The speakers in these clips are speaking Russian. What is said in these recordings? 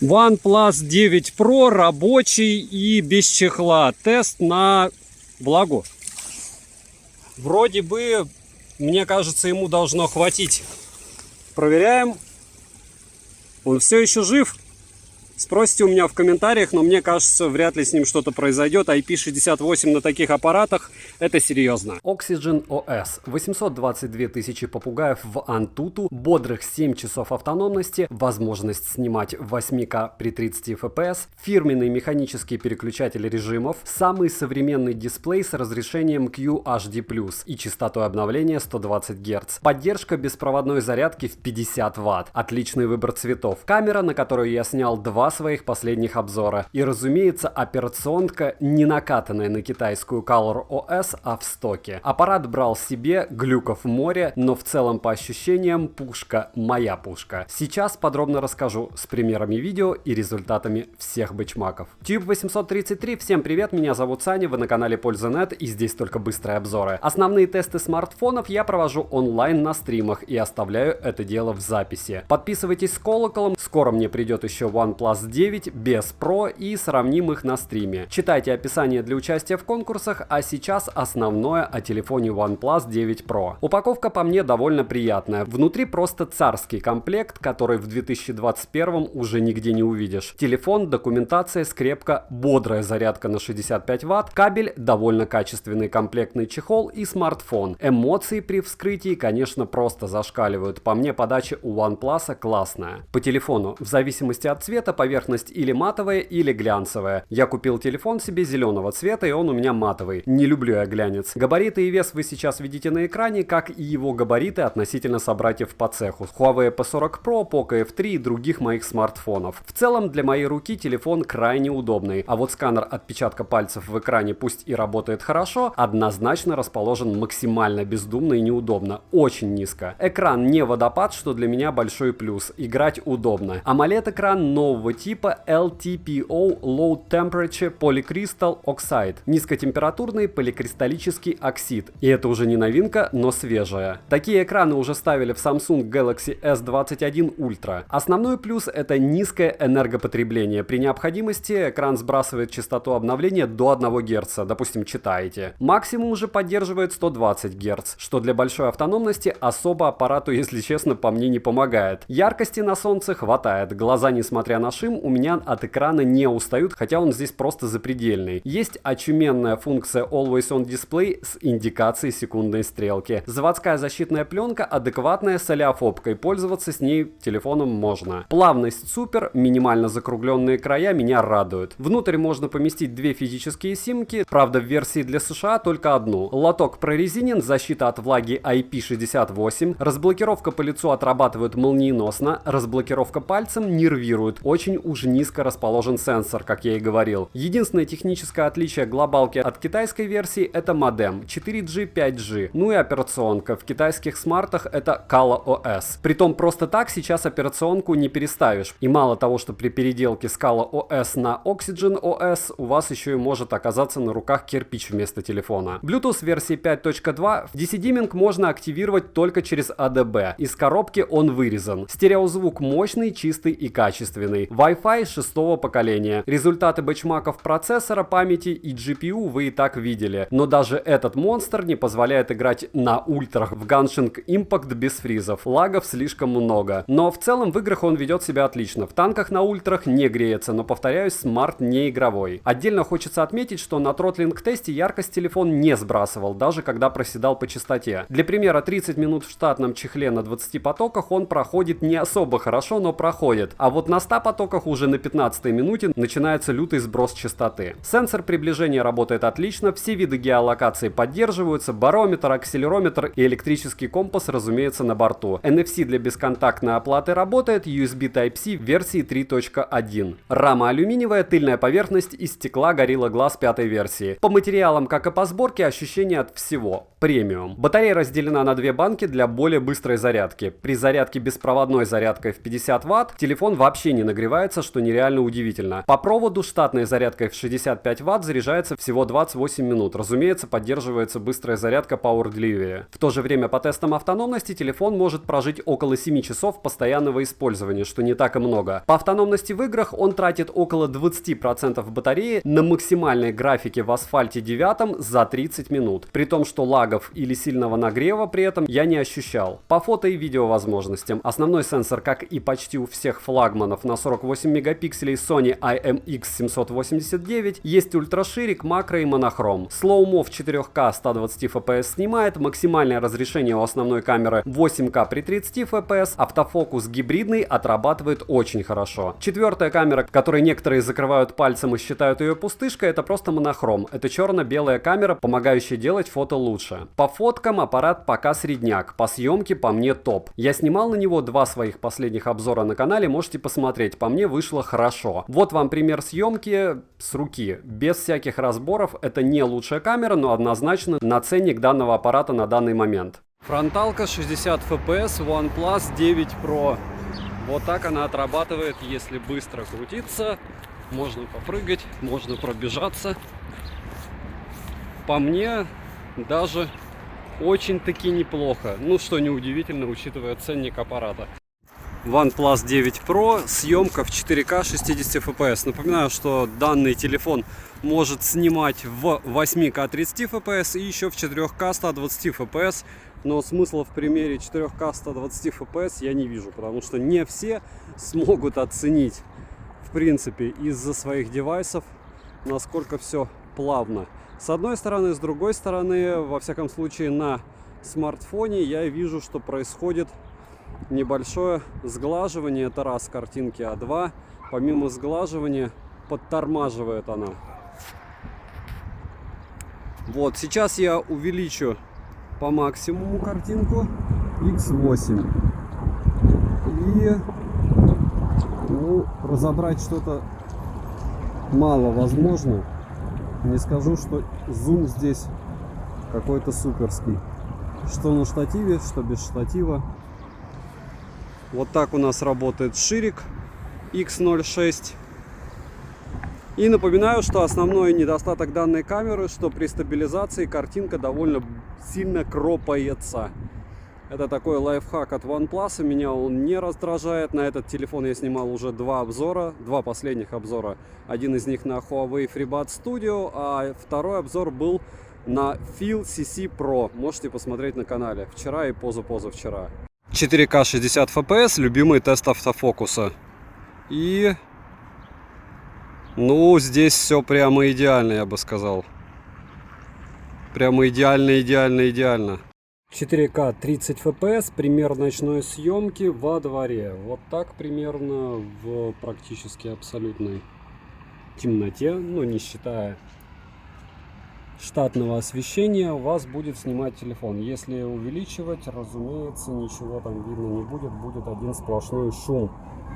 OnePlus 9 Pro рабочий и без чехла. Тест на влагу. Вроде бы, мне кажется, ему должно хватить. Проверяем. Он все еще жив. Спросите у меня в комментариях, но мне кажется, вряд ли с ним что-то произойдет. IP68 на таких аппаратах — это серьезно. Oxygen OS. 822 тысячи попугаев в Antutu, бодрых 7 часов автономности, возможность снимать в 8К при 30 FPS, фирменный механический переключатель режимов, самый современный дисплей с разрешением QHD+, и частотой обновления 120 Гц. Поддержка беспроводной зарядки в 50 Вт. Отличный выбор цветов. Камера, на которую я снял два своих последних обзора. И, разумеется, операционка, не накатанная на китайскую Color OS, а в стоке. Аппарат брал себе, глюков море, но в целом по ощущениям пушка, моя пушка. Сейчас подробно расскажу с примерами видео и результатами всех бычмаков. Tube 833, всем привет, меня зовут Саня, вы на канале Польза.нет, и здесь только быстрые обзоры. Основные тесты смартфонов я провожу онлайн на стримах и оставляю это дело в записи. Подписывайтесь с колоколом, скоро мне придет еще OnePlus 9 без Pro и сравним их на стриме. Читайте описание для участия в конкурсах, а сейчас основное о телефоне OnePlus 9 Pro. Упаковка по мне довольно приятная. Внутри просто царский комплект, который в 2021 уже нигде не увидишь. Телефон, документация, скрепка, бодрая зарядка на 65 Вт, кабель, довольно качественный комплектный чехол и смартфон. Эмоции при вскрытии, конечно, просто зашкаливают. По мне, подача у OnePlus классная. По телефону, в зависимости от цвета, поверхность или матовая, или глянцевая. Я купил телефон себе зеленого цвета, и он у меня матовый. Не люблю я глянец. Габариты и вес вы сейчас видите на экране, как и его габариты относительно собратьев по цеху. Huawei P40 Pro, Poco F3 и других моих смартфонов. В целом, для моей руки телефон крайне удобный, а вот сканер отпечатка пальцев в экране пусть и работает хорошо, однозначно расположен максимально бездумно и неудобно. Очень низко. Экран не водопад, что для меня большой плюс. Играть удобно. AMOLED-экран нового типа LTPO Low Temperature Polycrystal Oxide. Низкотемпературный поликристаллический оксид. И это уже не новинка, но свежая. Такие экраны уже ставили в Samsung Galaxy S21 Ultra. Основной плюс — это низкое энергопотребление. При необходимости экран сбрасывает частоту обновления до 1 Гц. Допустим, читаете. Максимум уже поддерживает 120 Гц, что для большой автономности особо аппарату, если честно, по мне не помогает. Яркости на солнце хватает. Глаза, несмотря на шим, у меня от экрана не устают, хотя он здесь просто запредельный. Есть очуменная функция Always On Display с индикацией секундной стрелки. Заводская защитная пленка адекватная с олеофобкой, пользоваться с ней телефоном можно. Плавность супер, минимально закругленные края меня радуют. Внутрь можно поместить две физические симки, правда в версии для США только одну. Лоток прорезинен, защита от влаги IP68, разблокировка по лицу отрабатывает молниеносно, разблокировка пальцем нервирует, очень уж низко расположен сенсор, как я и говорил. Единственное техническое отличие глобалки от китайской версии — это модем 4G, 5G, ну и операционка. В китайских смартах это Color OS. Притом просто так сейчас операционку не переставишь. И мало того, что при переделке с Color OS на Oxygen OS у вас еще и может оказаться на руках кирпич вместо телефона. Bluetooth версии 5.2 в DC-диминг можно активировать только через ADB. Из коробки он вырезан. Стереозвук мощный, чистый и качественный. Wi-Fi 6-го поколения. Результаты бэчмаков процессора, памяти и GPU вы и так видели. Но даже этот монстр не позволяет играть на ультрах в Genshin Impact без фризов. Лагов слишком много. Но в целом в играх он ведет себя отлично. В танках на ультрах не греется, но повторяюсь, смарт не игровой. Отдельно хочется отметить, что на тротлинг-тесте яркость телефон не сбрасывал, даже когда проседал по частоте. Для примера, 30 минут в штатном чехле на 20 потоках он проходит не особо хорошо, но проходит. А вот на 100 потоках уже на 15-й минуте начинается лютый сброс частоты. Сенсор приближения работает отлично, все виды геолокации поддерживаются, барометр, акселерометр и электрический компас, разумеется, на борту. NFC для бесконтактной оплаты работает, USB Type-C в версии 3.1. Рама алюминиевая, тыльная поверхность из стекла Gorilla Glass 5 версии. По материалам, как и по сборке, ощущения от всего. Премиум. Батарея разделена на две банки для более быстрой зарядки. При зарядке беспроводной зарядкой в 50 Вт телефон вообще не нагревается нагревается, что нереально удивительно. По проводу штатной зарядкой в 65 Вт заряжается всего 28 минут. Разумеется, поддерживается быстрая зарядка Power Delivery. В то же время по тестам автономности телефон может прожить около 7 часов постоянного использования, что не так и много. По автономности в играх он тратит около 20% батареи на максимальной графике в Асфальте 9 за 30 минут. При том, что лагов или сильного нагрева при этом я не ощущал. По фото и видео возможностям. Основной сенсор, как и почти у всех флагманов, на 48 мегапикселей Sony IMX789, есть ультраширик, макро и монохром. Слоумо в 4К 120 FPS снимает, максимальное разрешение у основной камеры 8К при 30 FPS, автофокус гибридный отрабатывает очень хорошо. Четвертая камера, которой некоторые закрывают пальцем и считают ее пустышкой, это просто монохром. Это черно-белая камера, помогающая делать фото лучше. По фоткам аппарат пока средняк, по съемке по мне топ. Я снимал на него 2 своих последних обзора на канале, можете посмотреть, по мне вышло хорошо. Вот вам пример съемки с руки, без всяких разборов. Это не лучшая камера, но однозначно на ценник данного аппарата на данный момент. Фронталка 60 FPS OnePlus 9 Pro. Вот так она отрабатывает, если быстро крутиться. Можно попрыгать, можно пробежаться. По мне даже очень-таки неплохо. Ну, что неудивительно, учитывая ценник аппарата. OnePlus 9 Pro, съемка в 4К 60 FPS. Напоминаю, что данный телефон может снимать в 8К 30 FPS и еще в 4К 120 FPS. Но смысла в примере 4К 120 FPS я не вижу, потому что не все смогут оценить, в принципе, из-за своих девайсов, насколько все плавно. С одной стороны, с другой стороны, во всяком случае на смартфоне я вижу, что происходит небольшое сглаживание. Это раз картинки, а два, помимо сглаживания, подтормаживает она. Вот, сейчас я увеличу по максимуму картинку X8. И разобрать что-то мало возможно. Не скажу, что зум здесь какой-то суперский. Что на штативе, что без штатива. Вот так у нас работает ширик X06. И напоминаю, что основной недостаток данной камеры, что при стабилизации картинка довольно сильно кропается. Это такой лайфхак от OnePlus, меня он не раздражает. На этот телефон я снимал уже 2 обзора, 2 последних обзора. Один из них на Huawei FreeBuds Studio, а второй обзор был на Feel CC Pro. Можете посмотреть на канале. Вчера и позавчера. 4К 60 FPS, любимый тест автофокуса. И ну, здесь все прямо идеально, я бы сказал. Прямо идеально. 4К 30 FPS, пример ночной съемки во дворе. Вот так примерно в практически абсолютной темноте, ну не считая штатного освещения, у вас будет снимать телефон. Если увеличивать, разумеется, ничего там видно не будет, будет один сплошной шум.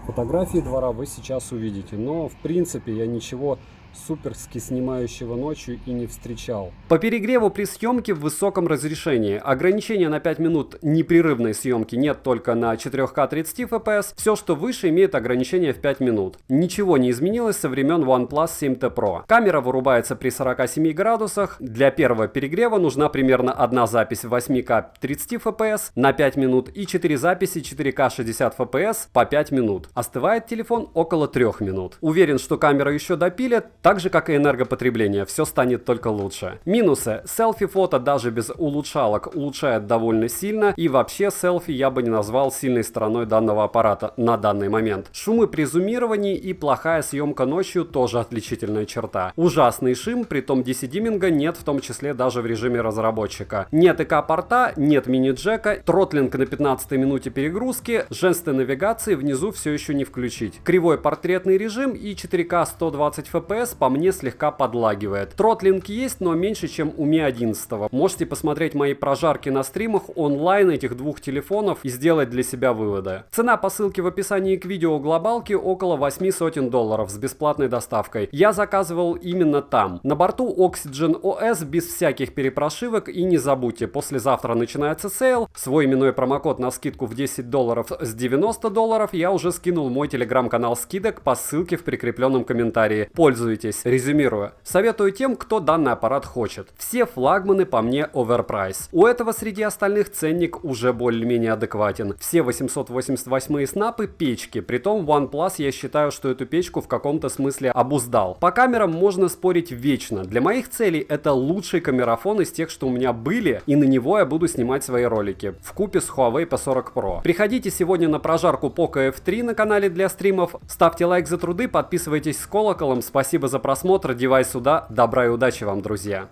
Фотографии двора вы сейчас увидите, но в принципе я ничего суперски снимающего ночью и не встречал. По перегреву при съемке в высоком разрешении. Ограничения на 5 минут непрерывной съемки нет только на 4К 30 FPS. Все, что выше, имеет ограничение в 5 минут. Ничего не изменилось со времен OnePlus 7T Pro. Камера вырубается при 47 градусах. Для первого перегрева нужна примерно одна запись в 8К 30 FPS на 5 минут и 4 записи 4К 60 FPS по 5 минут. Остывает телефон около 3 минут. Уверен, что камера еще допилят. Так же, как и энергопотребление, все станет только лучше. Минусы. Селфи-фото даже без улучшалок улучшает довольно сильно. И вообще селфи я бы не назвал сильной стороной данного аппарата на данный момент. Шумы при зумировании и плохая съемка ночью тоже отличительная черта. Ужасный шум, притом DC-димминга нет, в том числе даже в режиме разработчика. Нет ИК-порта, нет мини-джека, тротлинг на 15-й минуте перегрузки, жесты навигации внизу все еще не включить. Кривой портретный режим и 4К 120 FPS по мне слегка подлагивает. Тротлинг есть, но меньше, чем у Mi 11. Можете посмотреть мои прожарки на стримах онлайн этих двух телефонов и сделать для себя выводы. Цена по ссылке в описании к видео глобалки около $800 с бесплатной доставкой. Я заказывал именно там. На борту Oxygen OS без всяких перепрошивок, и не забудьте, послезавтра начинается сейл. Свой именной промокод на скидку в $10 с $90 я уже скинул скинул мой телеграм-канал скидок по ссылке в прикрепленном комментарии. Пользуйтесь. Резюмирую. Советую тем, кто данный аппарат хочет. Все флагманы по мне оверпрайс. У этого среди остальных ценник уже более-менее адекватен. Все 888 снапы печки. Притом OnePlus я считаю, что эту печку в каком-то смысле обуздал. По камерам можно спорить вечно. Для моих целей это лучший камерафон из тех, что у меня были, и на него я буду снимать свои ролики. Вкупе с Huawei P40 Pro. Приходите сегодня на прожарку Poco F3 на канале для стримов. Ставьте лайк за труды, подписывайтесь с колоколом. Спасибо за просмотр. Девайс сюда. Добра и удачи вам, друзья.